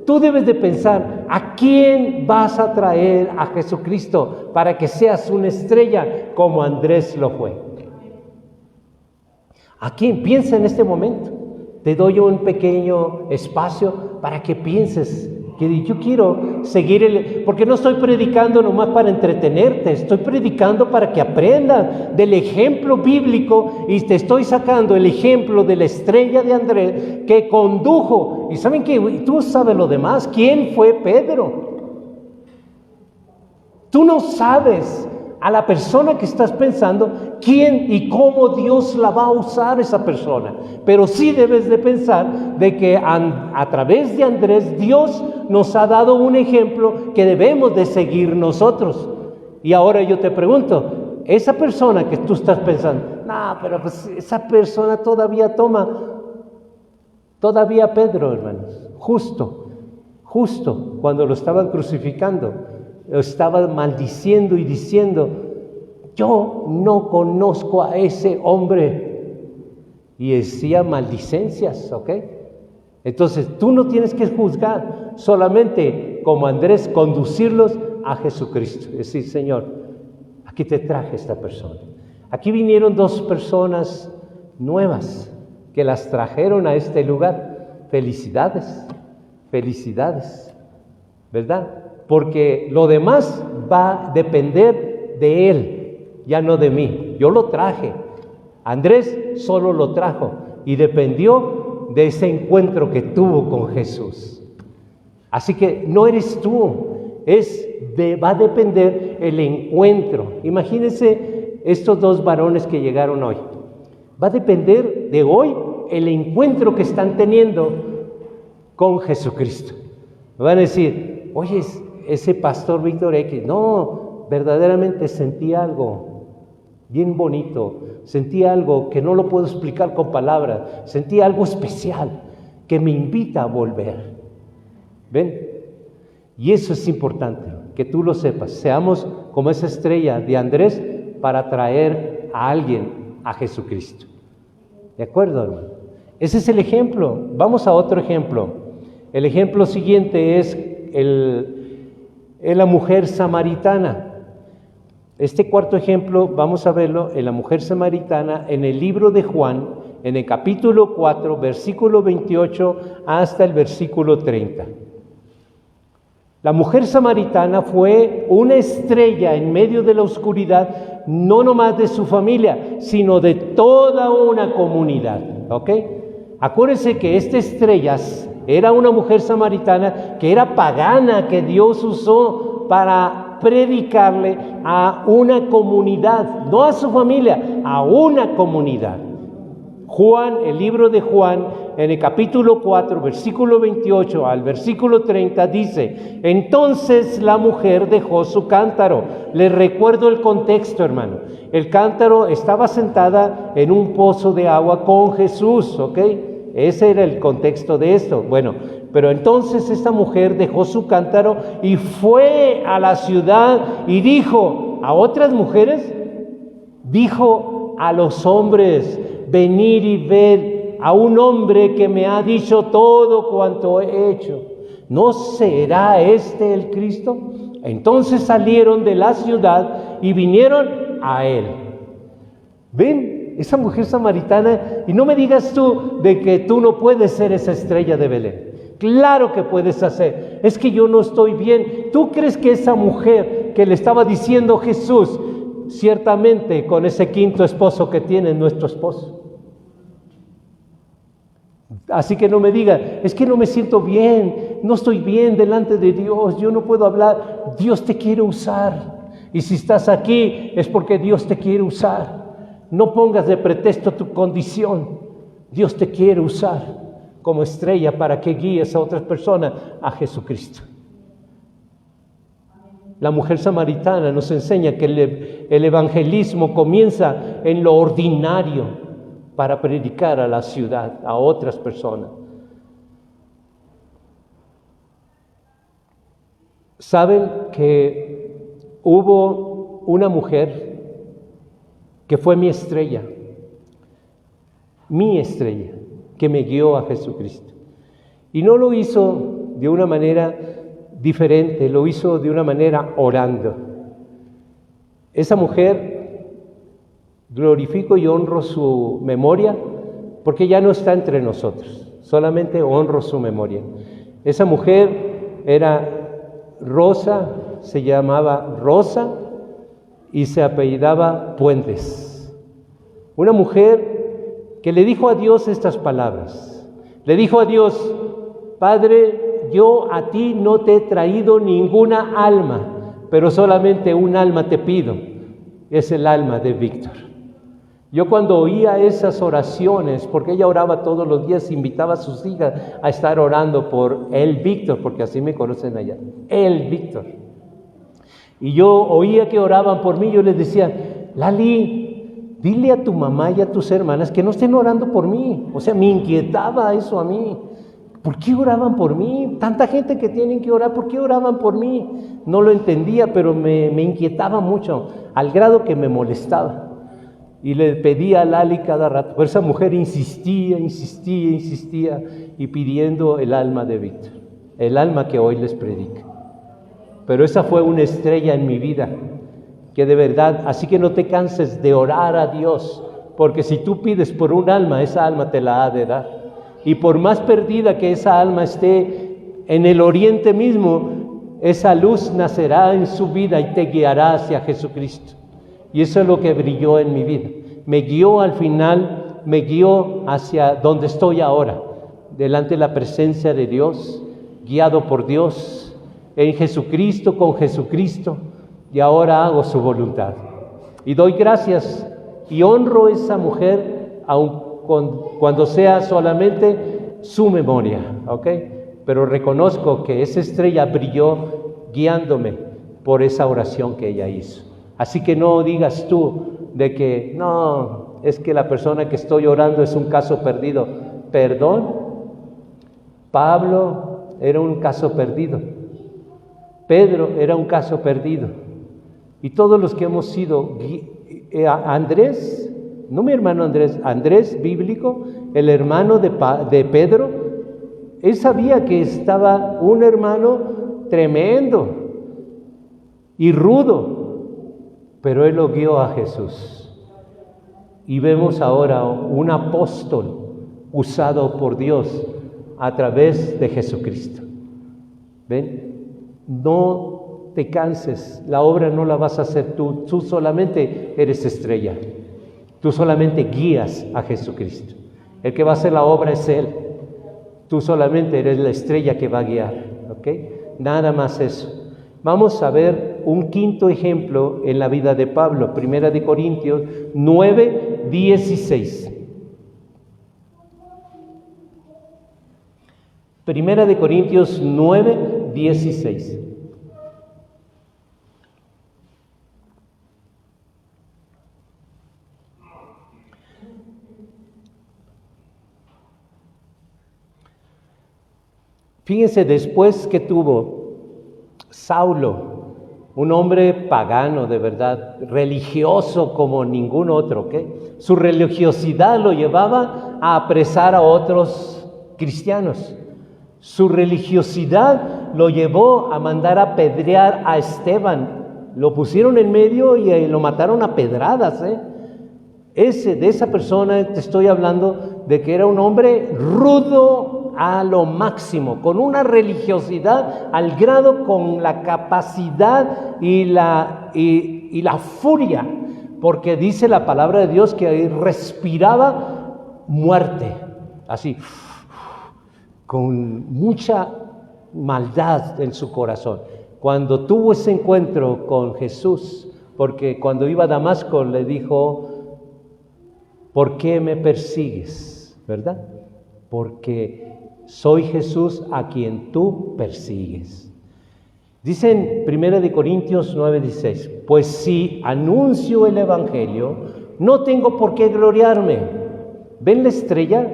tú debes de pensar, ¿a quién vas a traer a Jesucristo para que seas una estrella como Andrés lo fue? ¿A quién? Piensa en este momento. Te doy un pequeño espacio para que pienses Que yo quiero seguir porque no estoy predicando nomás para entretenerte, estoy predicando para que aprendan del ejemplo bíblico y te estoy sacando el ejemplo de la estrella de Andrés que condujo. ¿Y saben qué? Tú sabes lo demás. ¿Quién fue Pedro? Tú no sabes a la persona que estás pensando quién y cómo Dios la va a usar esa persona, pero sí debes de pensar de que a través de Andrés Dios nos ha dado un ejemplo que debemos de seguir nosotros. Y ahora yo te pregunto, esa persona que tú estás pensando, no, pero pues esa persona todavía Pedro, hermanos, justo cuando lo estaban crucificando, estaba maldiciendo y diciendo, yo no conozco a ese hombre, y decía maldicencias, ¿ok? Entonces tú no tienes que juzgar, solamente como Andrés conducirlos a Jesucristo, decir, Señor, aquí te traje esta persona. Aquí vinieron 2 personas nuevas que las trajeron a este lugar. Felicidades, ¿verdad? Porque lo demás va a depender de él, ya no de mí. Yo lo traje. Andrés solo lo trajo y dependió de ese encuentro que tuvo con Jesús. Así que no eres tú, va a depender el encuentro. Imagínense estos 2 varones que llegaron hoy. Va a depender de hoy el encuentro que están teniendo con Jesucristo. Me van a decir, oye, ese pastor Víctor X, no, verdaderamente sentí algo bien bonito, sentí algo que no lo puedo explicar con palabras, sentí algo especial que me invita a volver. ¿Ven? Y eso es importante, que tú lo sepas, seamos como esa estrella de Andrés para traer a alguien a Jesucristo. ¿De acuerdo, hermano? Ese es el ejemplo. Vamos a otro ejemplo. El ejemplo siguiente es la mujer samaritana. Este cuarto ejemplo vamos a verlo en la mujer samaritana en el libro de Juan, en el capítulo 4, versículo 28 hasta el versículo 30. La mujer samaritana fue una estrella en medio de la oscuridad, no nomás de su familia, sino de toda una comunidad. ¿Ok? Acuérdense que esta estrella era una mujer samaritana que era pagana, que Dios usó para predicarle a una comunidad, no a su familia, a una comunidad. Juan, el libro de Juan, en el capítulo 4, versículo 28 al versículo 30 dice, entonces la mujer dejó su cántaro. Les recuerdo el contexto, hermano. El cántaro estaba sentada en un pozo de agua con Jesús, ¿ok? Ese era el contexto de esto. Bueno, pero entonces esta mujer dejó su cántaro y fue a la ciudad y dijo a otras mujeres, dijo a los hombres, venir y ver a un hombre que me ha dicho todo cuanto he hecho. ¿No será este el Cristo? Entonces salieron de la ciudad y vinieron a él. ¿Ven? Esa mujer samaritana, y no me digas tú de que tú no puedes ser esa estrella de Belén. Claro que puedes hacer. Es que yo no estoy bien. ¿Tú crees que esa mujer que le estaba diciendo Jesús, ciertamente con ese quinto esposo que tiene nuestro esposo? Así que no me diga, es que no me siento bien, no estoy bien delante de Dios, yo no puedo hablar. Dios te quiere usar. Y si estás aquí es porque Dios te quiere usar. No pongas de pretexto tu condición. Dios te quiere usar como estrella para que guíes a otras personas a Jesucristo. La mujer samaritana nos enseña que el evangelismo comienza en lo ordinario para predicar a la ciudad, a otras personas. ¿Saben que hubo una mujer que fue mi estrella, que me guió a Jesucristo? Y no lo hizo de una manera diferente, lo hizo de una manera orando. Esa mujer, glorifico y honro su memoria, porque ya no está entre nosotros, solamente honro su memoria. Esa mujer era Rosa, se llamaba Rosa y se apellidaba Puentes. Una mujer que le dijo a Dios estas palabras. Le dijo a Dios: Padre, yo a ti no te he traído ninguna alma, pero solamente un alma te pido. Es el alma de Víctor. Yo cuando oía esas oraciones, porque ella oraba todos los días, invitaba a sus hijas a estar orando por el Víctor, porque así me conocen allá, el Víctor. Y yo oía que oraban por mí, yo les decía: Lali, dile a tu mamá y a tus hermanas que no estén orando por mí. O sea, me inquietaba eso a mí. ¿Por qué oraban por mí? Tanta gente que tienen que orar, ¿por qué oraban por mí? No lo entendía, pero me inquietaba mucho, al grado que me molestaba. Y le pedía a Lali cada rato, pero esa mujer insistía y pidiendo el alma de Víctor, el alma que hoy les predica. Pero esa fue una estrella en mi vida, que de verdad, así que no te canses de orar a Dios, porque si tú pides por un alma, esa alma te la ha de dar. Y por más perdida que esa alma esté en el oriente mismo, esa luz nacerá en su vida y te guiará hacia Jesucristo. Y eso es lo que brilló en mi vida. Me guió al final, me guió hacia donde estoy ahora, delante de la presencia de Dios, guiado por Dios, en Jesucristo, con Jesucristo, y ahora hago su voluntad. Y doy gracias y honro a esa mujer, aun cuando sea solamente su memoria, ¿ok? Pero reconozco que esa estrella brilló guiándome por esa oración que ella hizo. Así que no digas tú de que, no, es que la persona que estoy orando es un caso perdido. Perdón, Pablo era un caso perdido. Pedro era un caso perdido. Y todos los que hemos sido, Andrés, no mi hermano Andrés, Andrés bíblico, el hermano de Pedro, él sabía que estaba un hermano tremendo y rudo, pero él lo guió a Jesús. Y vemos ahora un apóstol usado por Dios a través de Jesucristo. ¿Ven? No te canses, la obra no la vas a hacer tú solamente eres estrella. Tú solamente guías a Jesucristo. El que va a hacer la obra es Él. Tú solamente eres la estrella que va a guiar. ¿Ok? Nada más eso. Vamos a ver un quinto ejemplo en la vida de Pablo. 1 Corintios 9, 16. 1 Corintios 9, 16. Fíjense, después que tuvo Saulo, un hombre pagano de verdad, religioso como ningún otro, ¿ok? Su religiosidad lo llevaba a apresar a otros cristianos. Su religiosidad lo llevó a mandar a apedrear a Esteban. Lo pusieron en medio y lo mataron a pedradas, ¿eh? De esa persona te estoy hablando, de que era un hombre rudo a lo máximo, con una religiosidad al grado, con la capacidad y la furia, porque dice la palabra de Dios que respiraba muerte, así, con mucha maldad en su corazón. Cuando tuvo ese encuentro con Jesús, porque cuando iba a Damasco le dijo: ¿por qué me persigues? ¿Verdad? Porque soy Jesús a quien tú persigues. Dice en 1 Corintios 9:16, pues si anuncio el Evangelio, no tengo por qué gloriarme. ¿Ven la estrella?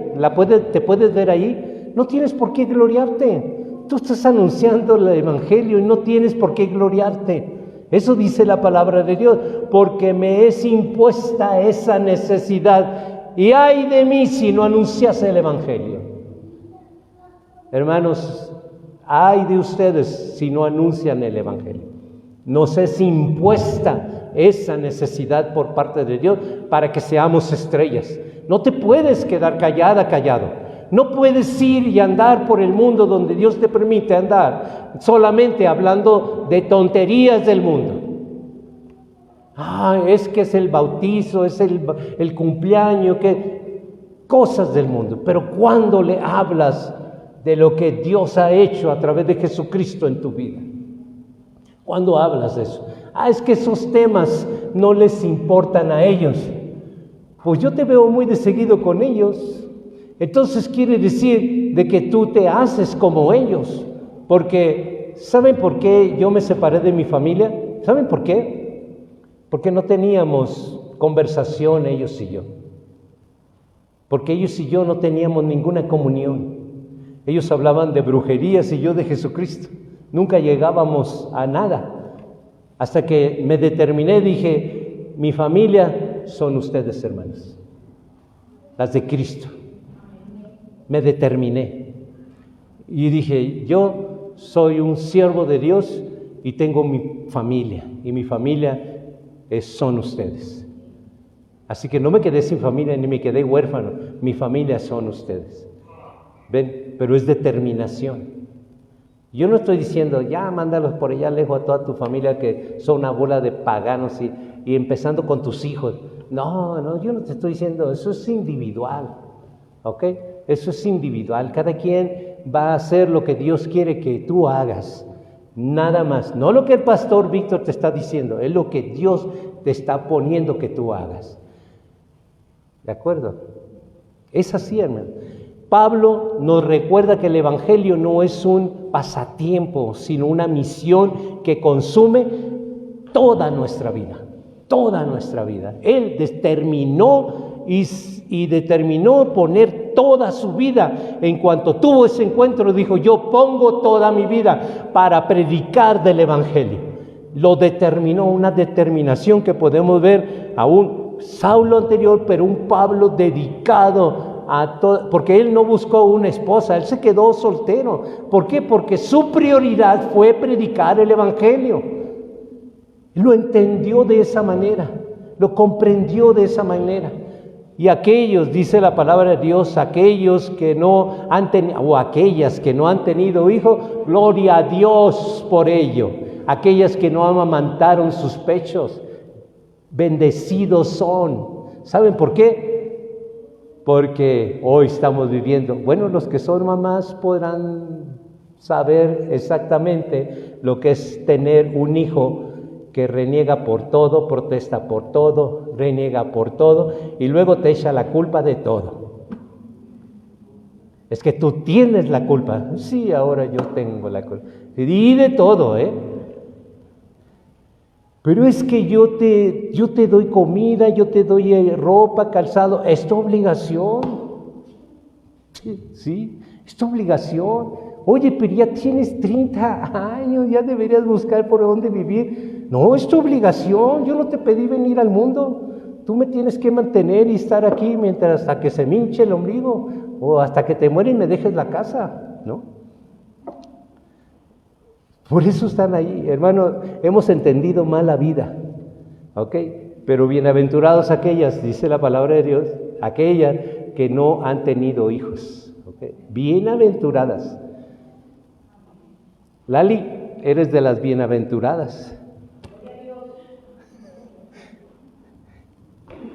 ¿Te puedes ver ahí? No tienes por qué gloriarte. Tú estás anunciando el Evangelio y no tienes por qué gloriarte. Eso dice la palabra de Dios, porque me es impuesta esa necesidad. Y ay de mí si no anunciase el Evangelio. Hermanos, ay de ustedes si no anuncian el Evangelio. Nos es impuesta esa necesidad por parte de Dios para que seamos estrellas. No te puedes quedar callado. No puedes ir y andar por el mundo donde Dios te permite andar, solamente hablando de tonterías del mundo. Es que es el bautizo, es el cumpleaños, cosas del mundo. Pero cuando le hablas de lo que Dios ha hecho a través de Jesucristo en tu vida, ¿cuándo hablas de eso? Es que esos temas no les importan a ellos. Pues yo te veo muy de seguido con ellos. Entonces quiere decir de que tú te haces como ellos. Porque, ¿saben por qué yo me separé de mi familia? ¿Saben por qué? Porque no teníamos conversación ellos y yo. Porque ellos y yo no teníamos ninguna comunión. Ellos hablaban de brujerías y yo de Jesucristo. Nunca llegábamos a nada. Hasta que me determiné, dije, mi familia son ustedes, hermanos, las de Cristo. Me determiné y dije, yo soy un siervo de Dios y tengo mi familia, y mi familia son ustedes. Así que no me quedé sin familia ni me quedé huérfano, mi familia son ustedes. ¿Ven? Pero es determinación. Yo no estoy diciendo, ya mándalos por allá lejos a toda tu familia que son una bola de paganos y empezando con tus hijos. No, yo no te estoy diciendo, eso es individual, ¿ok? Eso es individual, cada quien va a hacer lo que Dios quiere que tú hagas, nada más. No lo que el pastor Víctor te está diciendo, es lo que Dios te está poniendo que tú hagas. ¿De acuerdo? Es así, hermano. Pablo nos recuerda que el Evangelio no es un pasatiempo, sino una misión que consume toda nuestra vida, toda nuestra vida. Él determinó y determinó poner toda su vida. En cuanto tuvo ese encuentro, dijo, yo pongo toda mi vida para predicar del Evangelio. Lo determinó, una determinación que podemos ver a un Saulo anterior, pero un Pablo dedicado a todo, porque él no buscó una esposa, él se quedó soltero. ¿Por qué? Porque su prioridad fue predicar el Evangelio. Lo entendió de esa manera, lo comprendió de esa manera. Y aquellos, dice la palabra de Dios, aquellos que no han tenido, o aquellas que no han tenido hijos, gloria a Dios por ello. Aquellas que no amamantaron sus pechos, bendecidos son. ¿Saben por qué? Porque hoy estamos viviendo, bueno, los que son mamás podrán saber exactamente lo que es tener un hijo que reniega por todo, protesta por todo, reniega por todo y luego te echa la culpa de todo. Es que tú tienes la culpa. Sí, ahora yo tengo la culpa. Y de todo, Pero es que yo te doy comida, yo te doy ropa, calzado, es tu obligación. Sí, es tu obligación. Oye, pero ya tienes 30 años, ya deberías buscar por dónde vivir. No, es tu obligación, yo no te pedí venir al mundo. Tú me tienes que mantener y estar aquí hasta que se me hinche el ombligo o hasta que te muera y me dejes la casa, ¿no? Por eso están ahí, hermano, hemos entendido mal la vida, ¿ok? Pero bienaventurados aquellas, dice la palabra de Dios, aquellas que no han tenido hijos, ¿ok? Bienaventuradas. Lali, eres de las bienaventuradas.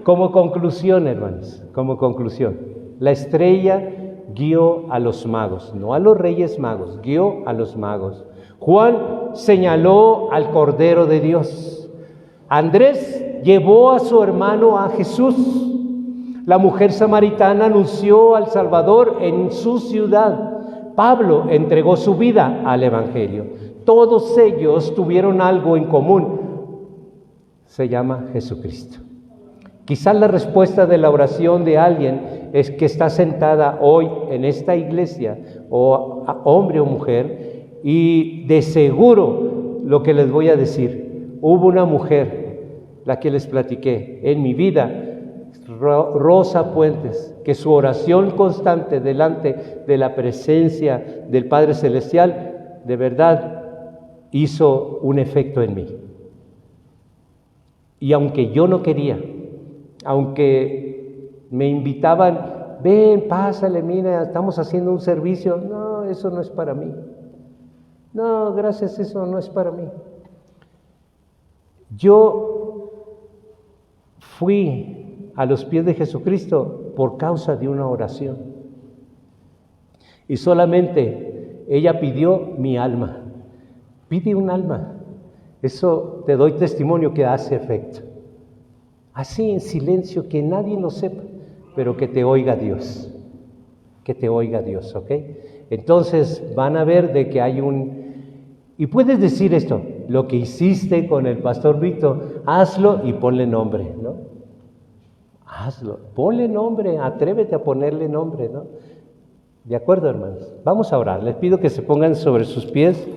Como conclusión, hermanos, como conclusión, la estrella guió a los magos, no a los reyes magos, guió a los magos. Juan señaló al Cordero de Dios. Andrés llevó a su hermano a Jesús. La mujer samaritana anunció al Salvador en su ciudad. Pablo entregó su vida al Evangelio. Todos ellos tuvieron algo en común. Se llama Jesucristo. Quizás la respuesta de la oración de alguien es que está sentada hoy en esta iglesia, o hombre o mujer, y de seguro lo que les voy a decir, hubo una mujer, la que les platiqué, en mi vida, Rosa Puentes, que su oración constante delante de la presencia del Padre Celestial, de verdad, hizo un efecto en mí. Y aunque yo no quería, aunque me invitaban ven, pásale, mira, estamos haciendo un servicio. No, eso no es para mí. No, gracias, eso no es para mí. Yo fui a los pies de Jesucristo por causa de una oración. Y solamente ella pidió mi alma. Pide un alma. Eso te doy testimonio que hace efecto. Así en silencio, que nadie lo sepa, pero que te oiga Dios. Que te oiga Dios, ¿ok? Entonces van a ver de que hay y puedes decir esto, lo que hiciste con el pastor Víctor, hazlo y ponle nombre, ¿no? Hazlo, ponle nombre, atrévete a ponerle nombre, ¿no? De acuerdo, hermanos. Vamos a orar. Les pido que se pongan sobre sus pies.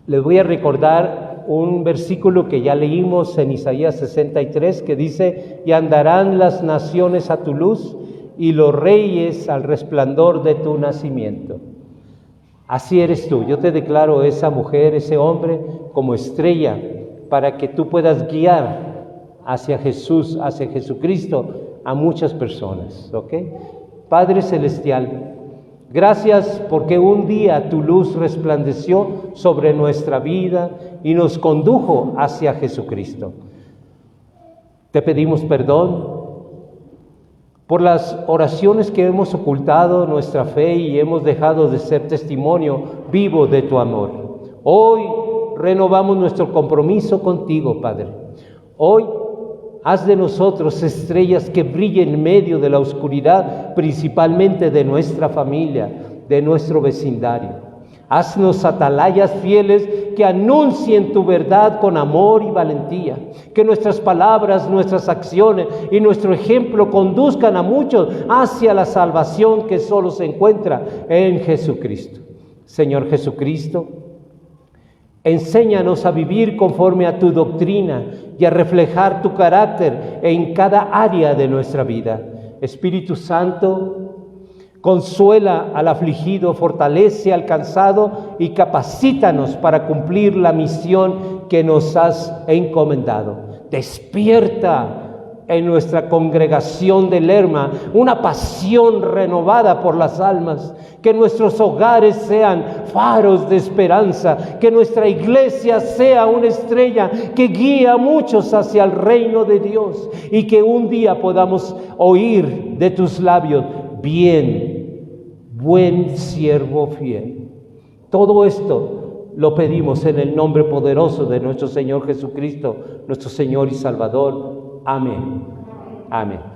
Les voy a recordar un versículo que ya leímos en Isaías 63, que dice: y andarán las naciones a tu luz y los reyes al resplandor de tu nacimiento. Así eres tú. Yo te declaro esa mujer, ese hombre, como estrella, para que tú puedas guiar hacia Jesús, hacia Jesucristo, a muchas personas, ¿ok? Padre Celestial, gracias porque un día tu luz resplandeció sobre nuestra vida y nos condujo hacia Jesucristo. Te pedimos perdón por las oraciones que hemos ocultado nuestra fe y hemos dejado de ser testimonio vivo de tu amor. Hoy renovamos nuestro compromiso contigo, Padre. Hoy haz de nosotros estrellas que brillen en medio de la oscuridad, principalmente de nuestra familia, de nuestro vecindario. Haznos atalayas fieles que anuncien tu verdad con amor y valentía. Que nuestras palabras, nuestras acciones y nuestro ejemplo conduzcan a muchos hacia la salvación que solo se encuentra en Jesucristo. Señor Jesucristo, enséñanos a vivir conforme a tu doctrina y a reflejar tu carácter en cada área de nuestra vida. Espíritu Santo, consuela al afligido, fortalece al cansado y capacítanos para cumplir la misión que nos has encomendado. Despierta en nuestra congregación de Lerma una pasión renovada por las almas, que nuestros hogares sean faros de esperanza, que nuestra iglesia sea una estrella que guía a muchos hacia el reino de Dios y que un día podamos oír de tus labios: bien, buen siervo fiel. Todo esto lo pedimos en el nombre poderoso de nuestro Señor Jesucristo, nuestro Señor y Salvador. Amén. Amén.